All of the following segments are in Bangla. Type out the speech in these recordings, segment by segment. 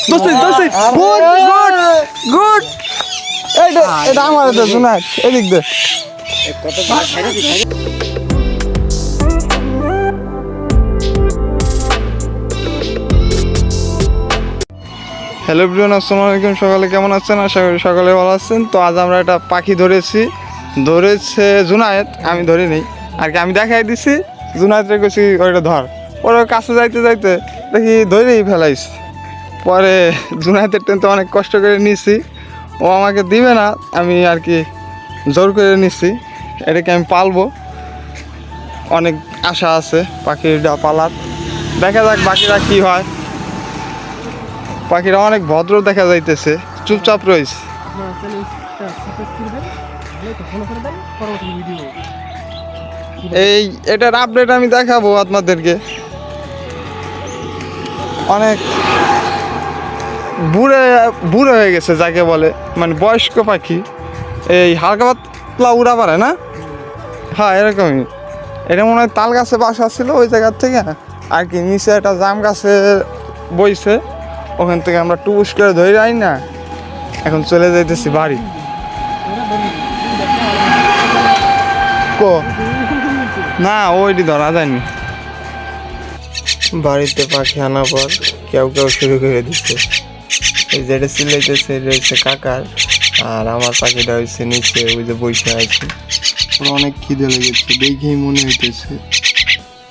দোস্তি দোস্তি গুড গুড গুড এটা আমার তো জুনায়েদ এদিক দে হ্যালো এভরিওয়ান, আসসালামু আলাইকুম। সকালে কেমন আছেন? আশা করি সকালে ভালো আছেন। তো আজ আমরা একটা পাখি ধরেছে জুনায়েদ, আমি ধরি নেই আর কি, আমি দেখাই দিছি জুনায়েদরে কইছি ওইটা ধর। ওর কাছে যাইতে যাইতে দেখি ধরেই ফেলাইছি। পরে জুনায়েদের তো অনেক কষ্ট করে নিছি, ও আমাকে দিবে না, আমি আর কি জোর করে নিছি। এটাকে আমি পালবো, অনেক আশা আছে পাখিটা পালার। দেখা যাক বাকিরা কি হয়। পাখিরা অনেক ভদ্র দেখা যাইতেছে, চুপচাপ রয়েছে। এটার আপডেট আমি দেখাবো আপনাদেরকে। অনেক বুড়ে হয়ে গেছে যাকে বলে, মানে বয়স্ক পাখি। এই হালকা পাতলা উড়া পারে না? হ্যাঁ এরকমই। এটা মনে হয় তাল গাছে বাসা ছিল ওই জায়গার থেকে আর কি, নিচে একটা জাম গাছে বইছে, ওখান থেকে আমরা টুস করে ধরে আই না, এখন চলে যাইতেছি বাড়ি। না ওইটি ধরা যায়নি। বাড়িতে পাখি আনার পর কেউ শুরু করে দিচ্ছে। এই যেটা সিলাইতেছে এটা হচ্ছে কাকার, আর আমার পাখিটা হচ্ছে নিচে ওই যে বসে আছে। ওর অনেক খিদে লেগেছে দেখেই মনে হইতেছে,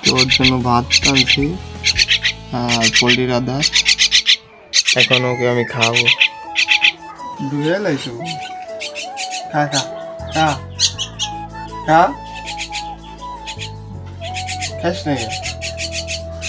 তো ওর জন্য ভাত টানছি আর পোলট্রির আদা। এখন ওকে আমি খাওয়াবো। ধুয়ে লাইছো খা খা খা খা খাস না।